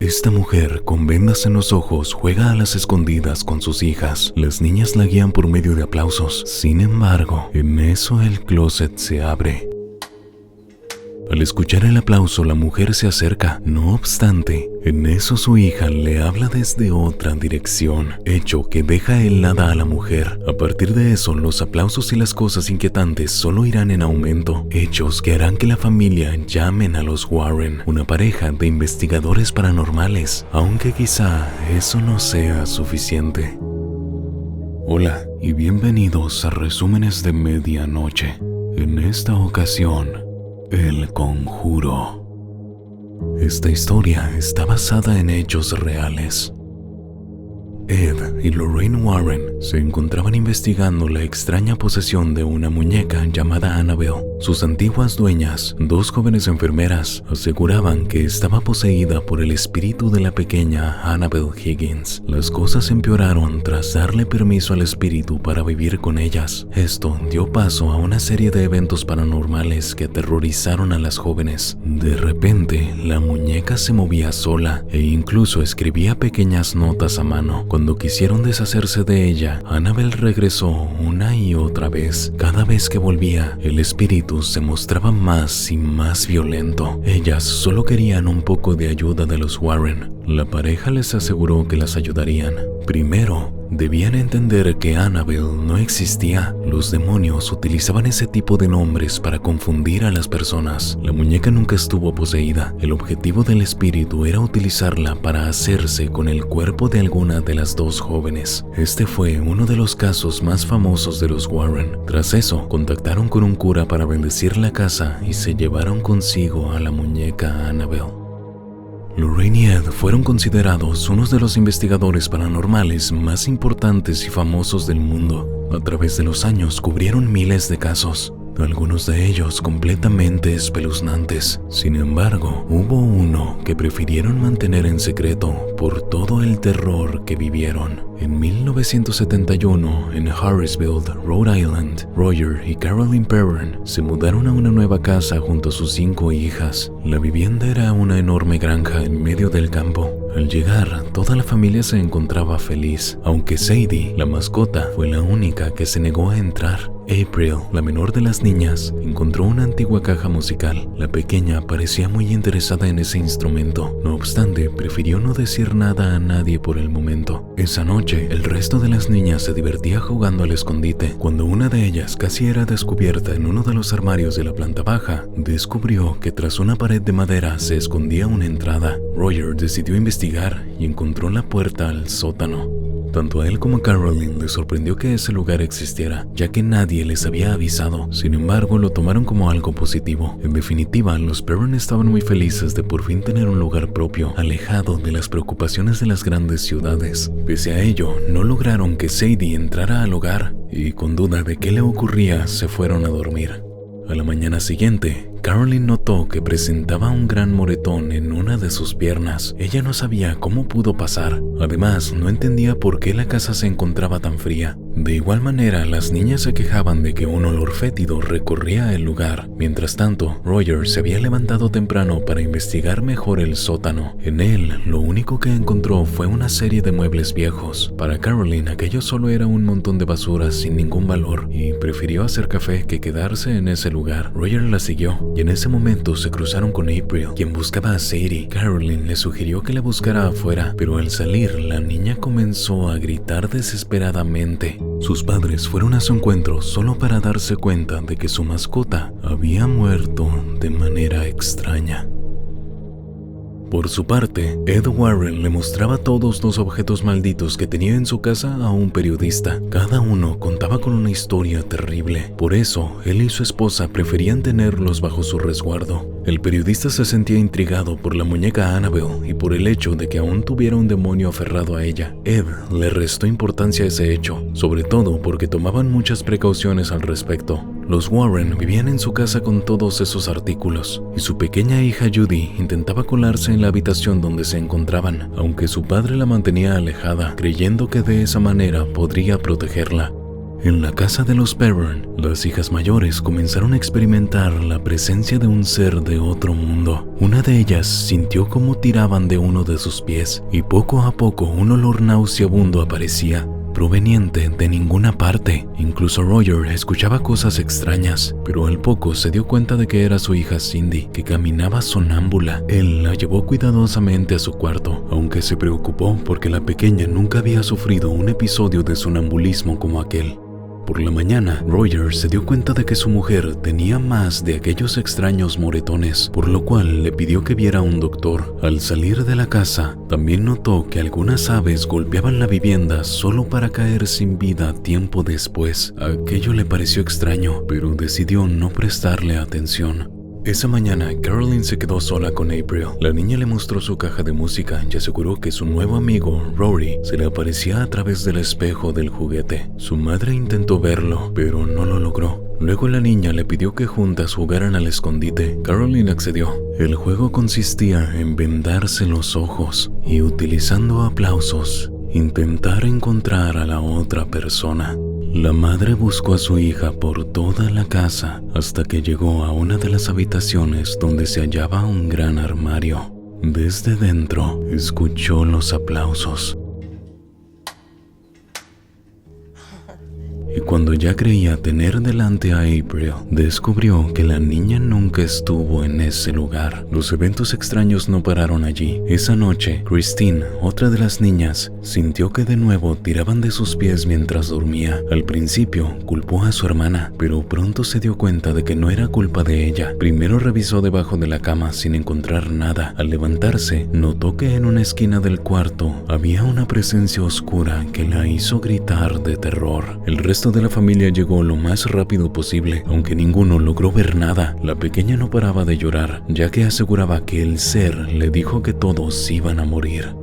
Esta mujer con vendas en los ojos juega a las escondidas con sus hijas. Las niñas la guían por medio de aplausos. Sin embargo, en eso el closet se abre. Al escuchar el aplauso, la mujer se acerca. No obstante, en eso su hija le habla desde otra dirección, hecho que deja helada a la mujer. A partir de eso, los aplausos y las cosas inquietantes solo irán en aumento, hechos que harán que la familia llamen a los Warren, una pareja de investigadores paranormales, aunque quizá eso no sea suficiente. Hola y bienvenidos a Resúmenes de Medianoche. En esta ocasión, El Conjuro. Esta historia está basada en hechos reales. Ed y Lorraine Warren se encontraban investigando la extraña posesión de una muñeca llamada Annabelle. Sus antiguas dueñas, dos jóvenes enfermeras, aseguraban que estaba poseída por el espíritu de la pequeña Annabelle Higgins. Las cosas empeoraron tras darle permiso al espíritu para vivir con ellas. Esto dio paso a una serie de eventos paranormales que aterrorizaron a las jóvenes. De repente, la muñeca se movía sola e incluso escribía pequeñas notas a mano. Cuando quisieron deshacerse de ella, Annabelle regresó una y otra vez. Cada vez que volvía, el espíritu se mostraba más y más violento. Ellas solo querían un poco de ayuda de los Warren. La pareja les aseguró que las ayudarían. Primero, debían entender que Annabelle no existía. Los demonios utilizaban ese tipo de nombres para confundir a las personas. La muñeca nunca estuvo poseída. El objetivo del espíritu era utilizarla para hacerse con el cuerpo de alguna de las dos jóvenes. Este fue uno de los casos más famosos de los Warren. Tras eso, contactaron con un cura para bendecir la casa y se llevaron consigo a la muñeca Annabelle. Lorraine y Ed fueron considerados unos de los investigadores paranormales más importantes y famosos del mundo. A través de los años cubrieron miles de casos, algunos de ellos completamente espeluznantes. Sin embargo, hubo uno que prefirieron mantener en secreto por todo el terror que vivieron. En 1971, en Harrisville, Rhode Island, Roger y Carolyn Perron se mudaron a una nueva casa junto a sus 5 hijas. La vivienda era una enorme granja en medio del campo. Al llegar, toda la familia se encontraba feliz, aunque Sadie, la mascota, fue la única que se negó a entrar. April, la menor de las niñas, encontró una antigua caja musical. La pequeña parecía muy interesada en ese instrumento. No obstante, prefirió no decir nada a nadie por el momento. Esa noche, el resto de las niñas se divertía jugando al escondite. Cuando una de ellas casi era descubierta en uno de los armarios de la planta baja, descubrió que tras una pared de madera se escondía una entrada. Roger decidió investigar y encontró la puerta al sótano. Tanto a él como a Carolyn les sorprendió que ese lugar existiera, ya que nadie les había avisado. Sin embargo, lo tomaron como algo positivo. En definitiva, los Perron estaban muy felices de por fin tener un lugar propio, alejado de las preocupaciones de las grandes ciudades. Pese a ello, no lograron que Sadie entrara al hogar, y con duda de qué le ocurría, se fueron a dormir. A la mañana siguiente, Carolyn notó que presentaba un gran moretón en una de sus piernas. Ella no sabía cómo pudo pasar. Además, no entendía por qué la casa se encontraba tan fría. De igual manera, las niñas se quejaban de que un olor fétido recorría el lugar. Mientras tanto, Roger se había levantado temprano para investigar mejor el sótano. En él, lo único que encontró fue una serie de muebles viejos. Para Carolyn, aquello solo era un montón de basura sin ningún valor, y prefirió hacer café que quedarse en ese lugar. Roger la siguió, y en ese momento se cruzaron con April, quien buscaba a Sadie. Carolyn le sugirió que la buscara afuera, pero al salir, la niña comenzó a gritar desesperadamente. Sus padres fueron a su encuentro solo para darse cuenta de que su mascota había muerto de manera extraña. Por su parte, Ed Warren le mostraba todos los objetos malditos que tenía en su casa a un periodista. Cada uno contaba con una historia terrible. Por eso, él y su esposa preferían tenerlos bajo su resguardo. El periodista se sentía intrigado por la muñeca Annabelle y por el hecho de que aún tuviera un demonio aferrado a ella. Ed le restó importancia a ese hecho, sobre todo porque tomaban muchas precauciones al respecto. Los Warren vivían en su casa con todos esos artículos, y su pequeña hija Judy intentaba colarse en la habitación donde se encontraban, aunque su padre la mantenía alejada, creyendo que de esa manera podría protegerla. En la casa de los Perron, las hijas mayores comenzaron a experimentar la presencia de un ser de otro mundo. Una de ellas sintió cómo tiraban de uno de sus pies y poco a poco un olor nauseabundo aparecía, proveniente de ninguna parte. Incluso Roger escuchaba cosas extrañas, pero al poco se dio cuenta de que era su hija Cindy, que caminaba sonámbula. Él la llevó cuidadosamente a su cuarto, aunque se preocupó porque la pequeña nunca había sufrido un episodio de sonambulismo como aquel. Por la mañana, Roger se dio cuenta de que su mujer tenía más de aquellos extraños moretones, por lo cual le pidió que viera a un doctor. Al salir de la casa, también notó que algunas aves golpeaban la vivienda solo para caer sin vida tiempo después. Aquello le pareció extraño, pero decidió no prestarle atención. Esa mañana, Caroline se quedó sola con April. La niña le mostró su caja de música y aseguró que su nuevo amigo, Rory, se le aparecía a través del espejo del juguete. Su madre intentó verlo, pero no lo logró. Luego la niña le pidió que juntas jugaran al escondite. Caroline accedió. El juego consistía en vendarse los ojos y, utilizando aplausos, intentar encontrar a la otra persona. La madre buscó a su hija por toda la casa hasta que llegó a una de las habitaciones donde se hallaba un gran armario. Desde dentro escuchó los aplausos. Y cuando ya creía tener delante a April, descubrió que la niña nunca estuvo en ese lugar. Los eventos extraños no pararon allí. Esa noche, Christine, otra de las niñas, sintió que de nuevo tiraban de sus pies mientras dormía. Al principio, culpó a su hermana, pero pronto se dio cuenta de que no era culpa de ella. Primero revisó debajo de la cama sin encontrar nada. Al levantarse, notó que en una esquina del cuarto había una presencia oscura que la hizo gritar de terror. El resto de la familia llegó lo más rápido posible, aunque ninguno logró ver nada. La pequeña no paraba de llorar, ya que aseguraba que el ser le dijo que todos iban a morir.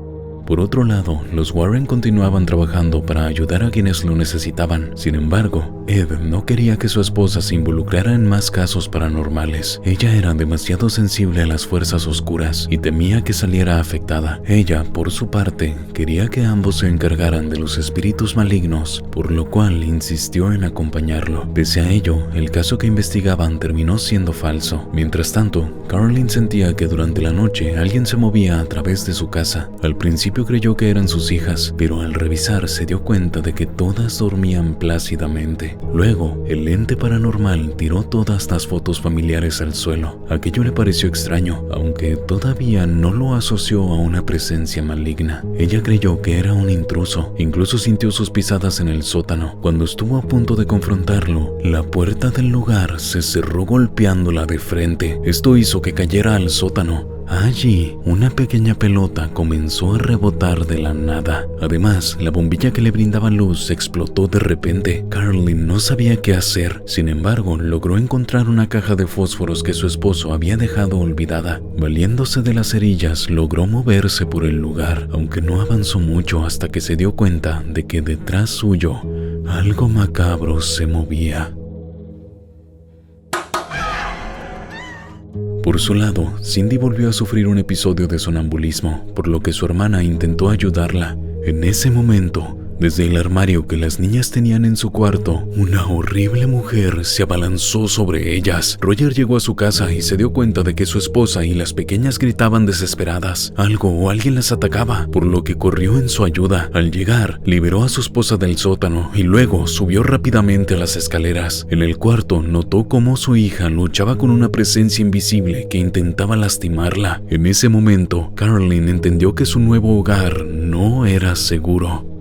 Por otro lado, los Warren continuaban trabajando para ayudar a quienes lo necesitaban. Sin embargo, Ed no quería que su esposa se involucrara en más casos paranormales. Ella era demasiado sensible a las fuerzas oscuras y temía que saliera afectada. Ella, por su parte, quería que ambos se encargaran de los espíritus malignos, por lo cual insistió en acompañarlo. Pese a ello, el caso que investigaban terminó siendo falso. Mientras tanto, Caroline sentía que durante la noche alguien se movía a través de su casa. Al principio creyó que eran sus hijas, pero al revisar se dio cuenta de que todas dormían plácidamente. Luego, el ente paranormal tiró todas las fotos familiares al suelo. Aquello le pareció extraño, aunque todavía no lo asoció a una presencia maligna. Ella creyó que era un intruso, incluso sintió sus pisadas en el sótano. Cuando estuvo a punto de confrontarlo, la puerta del lugar se cerró golpeándola de frente. Esto hizo que cayera al sótano. Allí, una pequeña pelota comenzó a rebotar de la nada. Además, la bombilla que le brindaba luz explotó de repente. Caroline no sabía qué hacer. Sin embargo, logró encontrar una caja de fósforos que su esposo había dejado olvidada. Valiéndose de las cerillas, logró moverse por el lugar, aunque no avanzó mucho hasta que se dio cuenta de que detrás suyo, algo macabro se movía. Por su lado, Cindy volvió a sufrir un episodio de sonambulismo, por lo que su hermana intentó ayudarla. En ese momento, desde el armario que las niñas tenían en su cuarto, una horrible mujer se abalanzó sobre ellas. Roger llegó a su casa y se dio cuenta de que su esposa y las pequeñas gritaban desesperadas. Algo o alguien las atacaba, por lo que corrió en su ayuda. Al llegar, liberó a su esposa del sótano y luego subió rápidamente a las escaleras. En el cuarto, notó cómo su hija luchaba con una presencia invisible que intentaba lastimarla. En ese momento, Caroline entendió que su nuevo hogar no era seguro.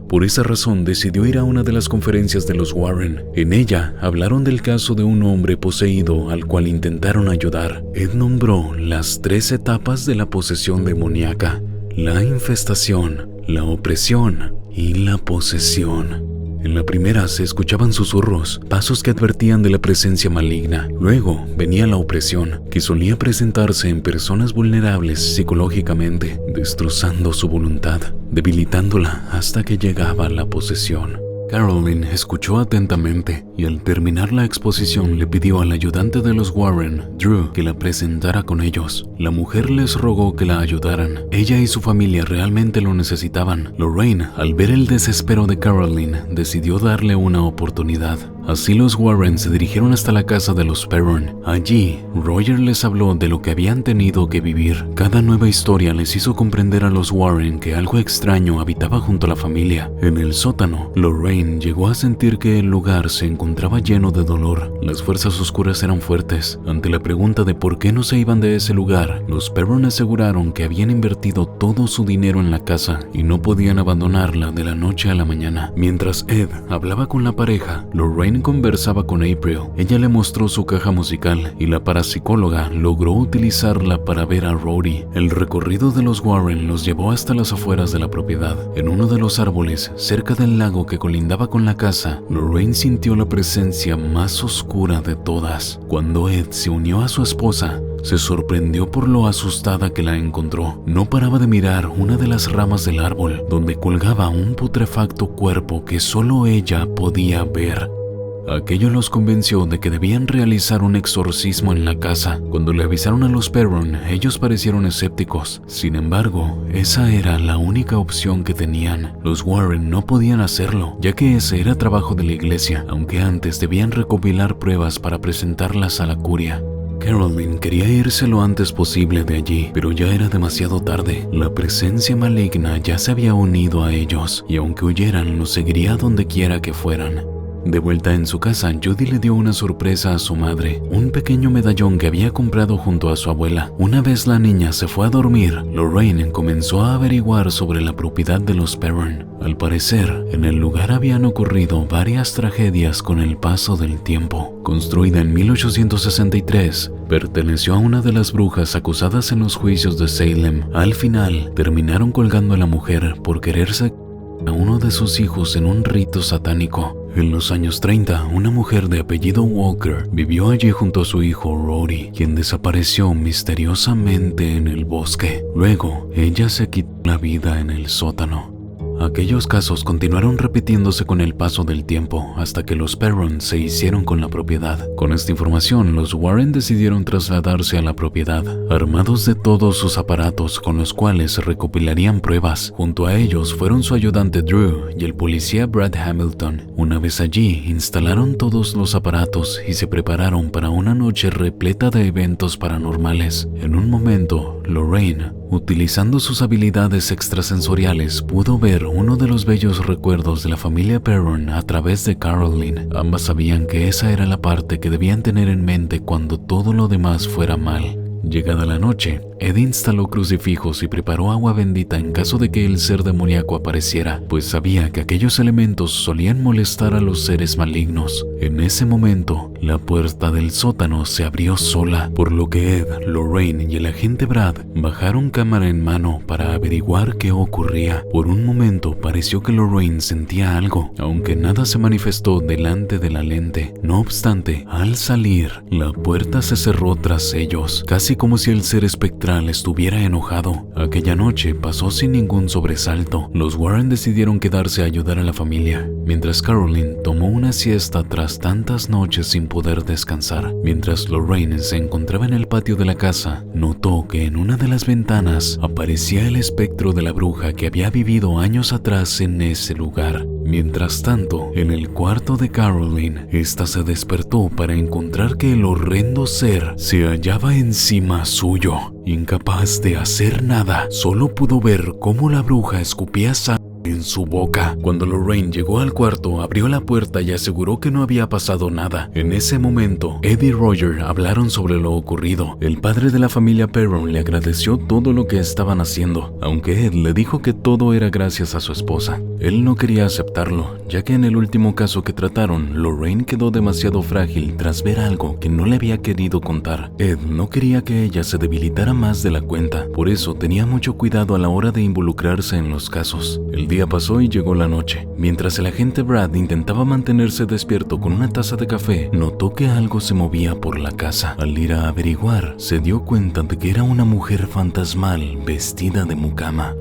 Por esa razón decidió ir a una de las conferencias de los Warren. En ella hablaron del caso de un hombre poseído al cual intentaron ayudar. Ed nombró las 3 etapas de la posesión demoníaca: la infestación, la opresión y la posesión. En la primera se escuchaban susurros, pasos que advertían de la presencia maligna. Luego venía la opresión, que solía presentarse en personas vulnerables psicológicamente, destrozando su voluntad, debilitándola hasta que llegaba la posesión. Carolyn escuchó atentamente y al terminar la exposición le pidió al ayudante de los Warren, Drew, que la presentara con ellos. La mujer les rogó que la ayudaran. Ella y su familia realmente lo necesitaban. Lorraine, al ver el desespero de Carolyn, decidió darle una oportunidad. Así los Warren se dirigieron hasta la casa de los Perron. Allí, Roger les habló de lo que habían tenido que vivir. Cada nueva historia les hizo comprender a los Warren que algo extraño habitaba junto a la familia. En el sótano, Lorraine llegó a sentir que el lugar se encontraba lleno de dolor. Las fuerzas oscuras eran fuertes. Ante la pregunta de por qué no se iban de ese lugar, los Perron aseguraron que habían invertido todo su dinero en la casa y no podían abandonarla de la noche a la mañana. Mientras Ed hablaba con la pareja, Lorraine conversaba con April. Ella le mostró su caja musical y la parapsicóloga logró utilizarla para ver a Rory. El recorrido de los Warren los llevó hasta las afueras de la propiedad. En uno de los árboles, cerca del lago que colindaba con la casa, Lorraine sintió la presencia más oscura de todas. Cuando Ed se unió a su esposa, se sorprendió por lo asustada que la encontró. No paraba de mirar una de las ramas del árbol, donde colgaba un putrefacto cuerpo que solo ella podía ver. Aquello los convenció de que debían realizar un exorcismo en la casa. Cuando le avisaron a los Perron, ellos parecieron escépticos. Sin embargo, esa era la única opción que tenían. Los Warren no podían hacerlo, ya que ese era trabajo de la iglesia, aunque antes debían recopilar pruebas para presentarlas a la curia. Carolyn quería irse lo antes posible de allí, pero ya era demasiado tarde. La presencia maligna ya se había unido a ellos, y aunque huyeran, los seguiría donde quiera que fueran. De vuelta en su casa, Judy le dio una sorpresa a su madre, un pequeño medallón que había comprado junto a su abuela. Una vez la niña se fue a dormir, Lorraine comenzó a averiguar sobre la propiedad de los Perron. Al parecer, en el lugar habían ocurrido varias tragedias con el paso del tiempo. Construida en 1863, perteneció a una de las brujas acusadas en los juicios de Salem. Al final, terminaron colgando a la mujer por quererse a uno de sus hijos en un rito satánico. En los años 30, una mujer de apellido Walker vivió allí junto a su hijo Rory, quien desapareció misteriosamente en el bosque. Luego, ella se quitó la vida en el sótano. Aquellos casos continuaron repitiéndose con el paso del tiempo hasta que los Perron se hicieron con la propiedad. Con esta información, los Warren decidieron trasladarse a la propiedad, armados de todos sus aparatos con los cuales recopilarían pruebas. Junto a ellos fueron su ayudante Drew y el policía Brad Hamilton. Una vez allí, instalaron todos los aparatos y se prepararon para una noche repleta de eventos paranormales. En un momento, Lorraine, utilizando sus habilidades extrasensoriales, pudo ver uno de los bellos recuerdos de la familia Perron a través de Carolyn. Ambas sabían que esa era la parte que debían tener en mente cuando todo lo demás fuera mal. Llegada la noche, Ed instaló crucifijos y preparó agua bendita en caso de que el ser demoníaco apareciera, pues sabía que aquellos elementos solían molestar a los seres malignos. En ese momento, la puerta del sótano se abrió sola, por lo que Ed, Lorraine y el agente Brad bajaron cámara en mano para averiguar qué ocurría. Por un momento pareció que Lorraine sentía algo, aunque nada se manifestó delante de la lente. No obstante, al salir, la puerta se cerró tras ellos, casi como si el ser espectral estuviera enojado. Aquella noche pasó sin ningún sobresalto. Los Warren decidieron quedarse a ayudar a la familia, mientras Carolyn tomó una siesta tras tantas noches sin poder descansar. Mientras Lorraine se encontraba en el patio de la casa, notó que en una de las ventanas aparecía el espectro de la bruja que había vivido años atrás en ese lugar. Mientras tanto, en el cuarto de Carolyn, esta se despertó para encontrar que el horrendo ser se hallaba encima suyo. Incapaz de hacer nada, solo pudo ver cómo la bruja escupía sangre en su boca. Cuando Lorraine llegó al cuarto, abrió la puerta y aseguró que no había pasado nada. En ese momento, Ed y Roger hablaron sobre lo ocurrido. El padre de la familia Perron le agradeció todo lo que estaban haciendo, aunque Ed le dijo que todo era gracias a su esposa. Él no quería aceptarlo, ya que en el último caso que trataron, Lorraine quedó demasiado frágil tras ver algo que no le había querido contar. Ed no quería que ella se debilitara más de la cuenta, por eso tenía mucho cuidado a la hora de involucrarse en los casos. El día pasó y llegó la noche. Mientras el agente Brad intentaba mantenerse despierto con una taza de café, notó que algo se movía por la casa. Al ir a averiguar, se dio cuenta de que era una mujer fantasmal vestida de mucama.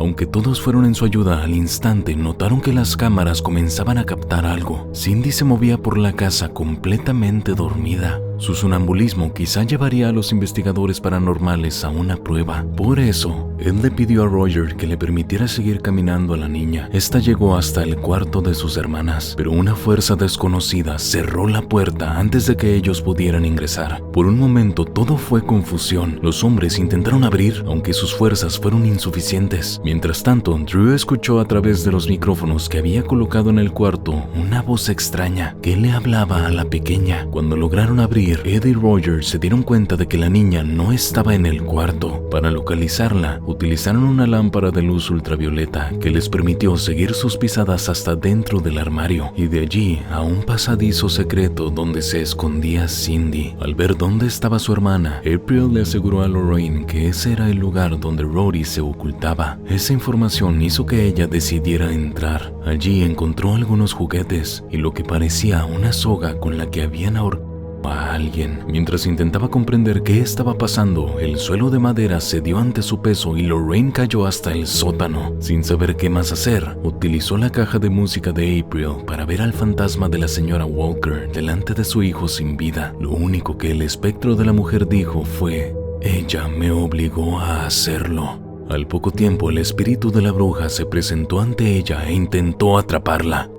Aunque todos fueron en su ayuda, al instante notaron que las cámaras comenzaban a captar algo. Cindy se movía por la casa completamente dormida. Su sonambulismo quizá llevaría a los investigadores paranormales a una prueba. Por eso, él le pidió a Roger que le permitiera seguir caminando a la niña. Esta llegó hasta el cuarto de sus hermanas, pero una fuerza desconocida cerró la puerta antes de que ellos pudieran ingresar. Por un momento todo fue confusión. Los hombres intentaron abrir, aunque sus fuerzas fueron insuficientes. Mientras tanto, Drew escuchó a través de los micrófonos que había colocado en el cuarto una voz extraña que le hablaba a la pequeña. Cuando lograron abrir, Ed y Roger se dieron cuenta de que la niña no estaba en el cuarto. Para localizarla, utilizaron una lámpara de luz ultravioleta que les permitió seguir sus pisadas hasta dentro del armario y de allí a un pasadizo secreto donde se escondía Cindy. Al ver dónde estaba su hermana, April le aseguró a Lorraine que ese era el lugar donde Rory se ocultaba. Esa información hizo que ella decidiera entrar. Allí encontró algunos juguetes y lo que parecía una soga con la que habían ahorcado a alguien. Mientras intentaba comprender qué estaba pasando, el suelo de madera cedió ante su peso y Lorraine cayó hasta el sótano. Sin saber qué más hacer, utilizó la caja de música de April para ver al fantasma de la señora Walker delante de su hijo sin vida. Lo único que el espectro de la mujer dijo fue: "Ella me obligó a hacerlo". Al poco tiempo, el espíritu de la bruja se presentó ante ella e intentó atraparla.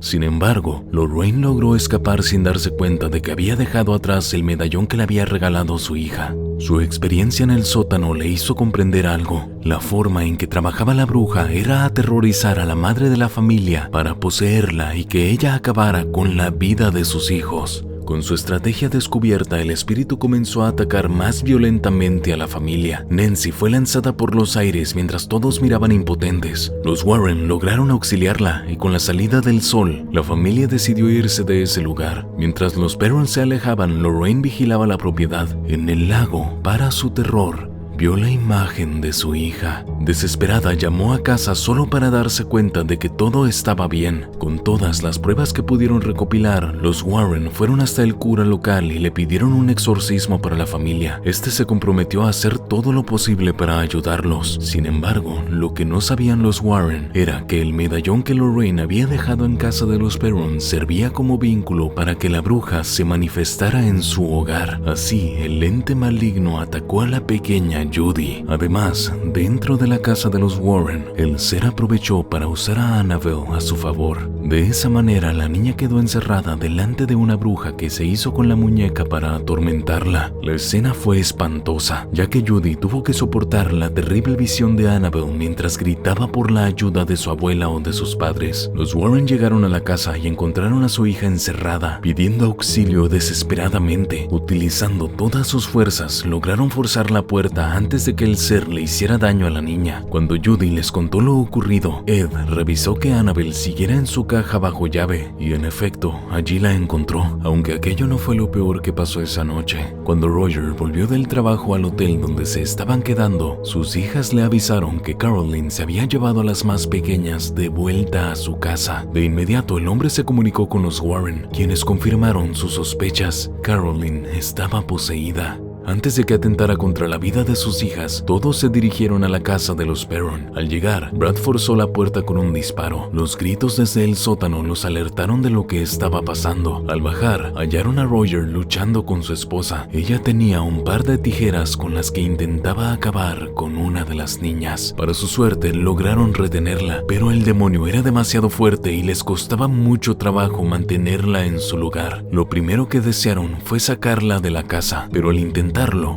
Sin embargo, Lorraine logró escapar sin darse cuenta de que había dejado atrás el medallón que le había regalado su hija. Su experiencia en el sótano le hizo comprender algo. La forma en que trabajaba la bruja era aterrorizar a la madre de la familia para poseerla y que ella acabara con la vida de sus hijos. Con su estrategia descubierta, el espíritu comenzó a atacar más violentamente a la familia. Nancy fue lanzada por los aires mientras todos miraban impotentes. Los Warren lograron auxiliarla y con la salida del sol, la familia decidió irse de ese lugar. Mientras los Perron se alejaban, Lorraine vigilaba la propiedad. En el lago, para su terror, vio la imagen de su hija. Desesperada, llamó a casa solo para darse cuenta de que todo estaba bien. Con todas las pruebas que pudieron recopilar, los Warren fueron hasta el cura local y le pidieron un exorcismo para la familia. Este se comprometió a hacer todo lo posible para ayudarlos. Sin embargo, lo que no sabían los Warren era que el medallón que Lorraine había dejado en casa de los Perron servía como vínculo para que la bruja se manifestara en su hogar. Así, el ente maligno atacó a la pequeña Judy. Además, dentro de la casa de los Warren, el ser aprovechó para usar a Annabelle a su favor. De esa manera, la niña quedó encerrada delante de una bruja que se hizo con la muñeca para atormentarla. La escena fue espantosa, ya que Judy tuvo que soportar la terrible visión de Annabelle mientras gritaba por la ayuda de su abuela o de sus padres. Los Warren llegaron a la casa y encontraron a su hija encerrada, pidiendo auxilio desesperadamente. Utilizando todas sus fuerzas, lograron forzar la puerta antes de que el ser le hiciera daño a la niña. Cuando Judy les contó lo ocurrido, Ed revisó que Annabelle siguiera en su caja bajo llave y en efecto, allí la encontró, aunque aquello no fue lo peor que pasó esa noche. Cuando Roger volvió del trabajo al hotel donde se estaban quedando, sus hijas le avisaron que Caroline se había llevado a las más pequeñas de vuelta a su casa. De inmediato, el hombre se comunicó con los Warren, quienes confirmaron sus sospechas. Caroline estaba poseída. Antes de que atentara contra la vida de sus hijas, todos se dirigieron a la casa de los Perron. Al llegar, Brad forzó la puerta con un disparo. Los gritos desde el sótano los alertaron de lo que estaba pasando. Al bajar, hallaron a Roger luchando con su esposa. Ella tenía un par de tijeras con las que intentaba acabar con una de las niñas. Para su suerte, lograron retenerla, pero el demonio era demasiado fuerte y les costaba mucho trabajo mantenerla en su lugar. Lo primero que desearon fue sacarla de la casa, pero al intentarlo,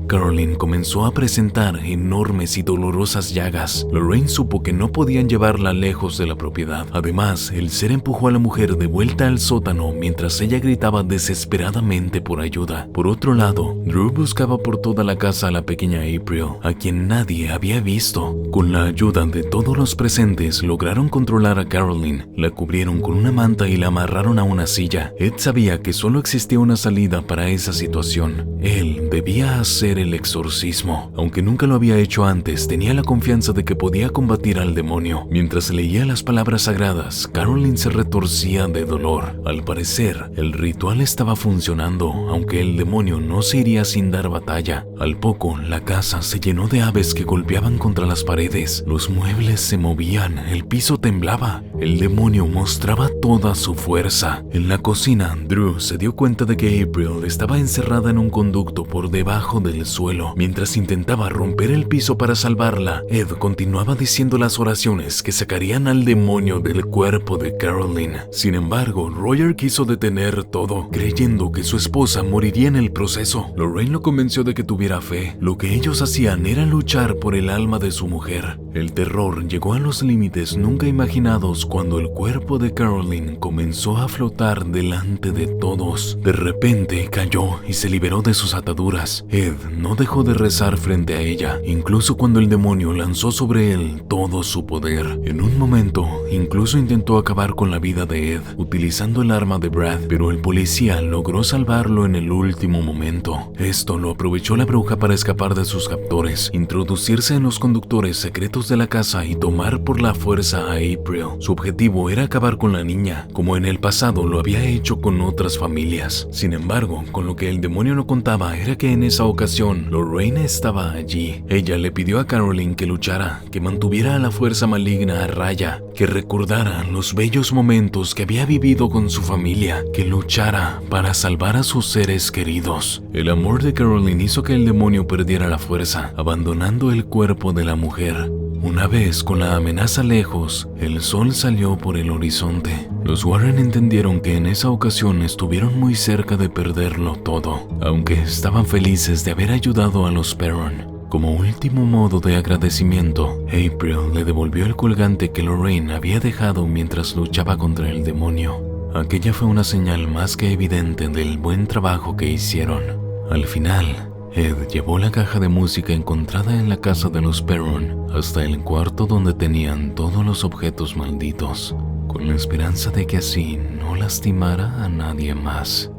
Caroline comenzó a presentar enormes y dolorosas llagas. Lorraine supo que no podían llevarla lejos de la propiedad. Además, el ser empujó a la mujer de vuelta al sótano mientras ella gritaba desesperadamente por ayuda. Por otro lado, Drew buscaba por toda la casa a la pequeña April, a quien nadie había visto. Con la ayuda de todos los presentes, lograron controlar a Caroline. La cubrieron con una manta y la amarraron a una silla. Ed sabía que solo existía una salida para esa situación. Él debía podía hacer el exorcismo. Aunque nunca lo había hecho antes, tenía la confianza de que podía combatir al demonio. Mientras leía las palabras sagradas, Carolyn se retorcía de dolor. Al parecer, el ritual estaba funcionando, aunque el demonio no se iría sin dar batalla. Al poco, la casa se llenó de aves que golpeaban contra las paredes. Los muebles se movían, el piso temblaba. El demonio mostraba toda su fuerza. En la cocina, Drew se dio cuenta de que April estaba encerrada en un conducto por debajo del suelo. Mientras intentaba romper el piso para salvarla, Ed continuaba diciendo las oraciones que sacarían al demonio del cuerpo de Carolyn. Sin embargo, Roger quiso detener todo, creyendo que su esposa moriría en el proceso. Lorraine lo convenció de que tuviera fe. Lo que ellos hacían era luchar por el alma de su mujer. El terror llegó a los límites nunca imaginados cuando el cuerpo de Carolyn comenzó a flotar delante de todos. De repente cayó y se liberó de sus ataduras. Ed no dejó de rezar frente a ella, incluso cuando el demonio lanzó sobre él todo su poder. En un momento, incluso intentó acabar con la vida de Ed, utilizando el arma de Brad, pero el policía logró salvarlo en el último momento. Esto lo aprovechó la bruja para escapar de sus captores, introducirse en los conductores secretos de la casa y tomar por la fuerza a April. Su objetivo era acabar con la niña, como en el pasado lo había hecho con otras familias. Sin embargo, con lo que el demonio no contaba era que en esa ocasión, Lorraine estaba allí. Ella le pidió a Carolyn que luchara, que mantuviera a la fuerza maligna a raya, que recordara los bellos momentos que había vivido con su familia, que luchara para salvar a sus seres queridos. El amor de Carolyn hizo que el demonio perdiera la fuerza, abandonando el cuerpo de la mujer. Una vez con la amenaza lejos, el sol salió por el horizonte. Los Warren entendieron que en esa ocasión estuvieron muy cerca de perderlo todo, aunque estaban felices de haber ayudado a los Perron. Como último modo de agradecimiento, April le devolvió el colgante que Lorraine había dejado mientras luchaba contra el demonio. Aquella fue una señal más que evidente del buen trabajo que hicieron. Al final, Ed llevó la caja de música encontrada en la casa de los Perron hasta el cuarto donde tenían todos los objetos malditos, con la esperanza de que así no lastimara a nadie más.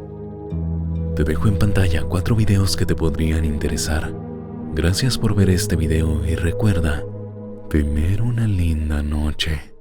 Te dejo en pantalla 4 videos que te podrían interesar. Gracias por ver este video y recuerda, tener una linda noche.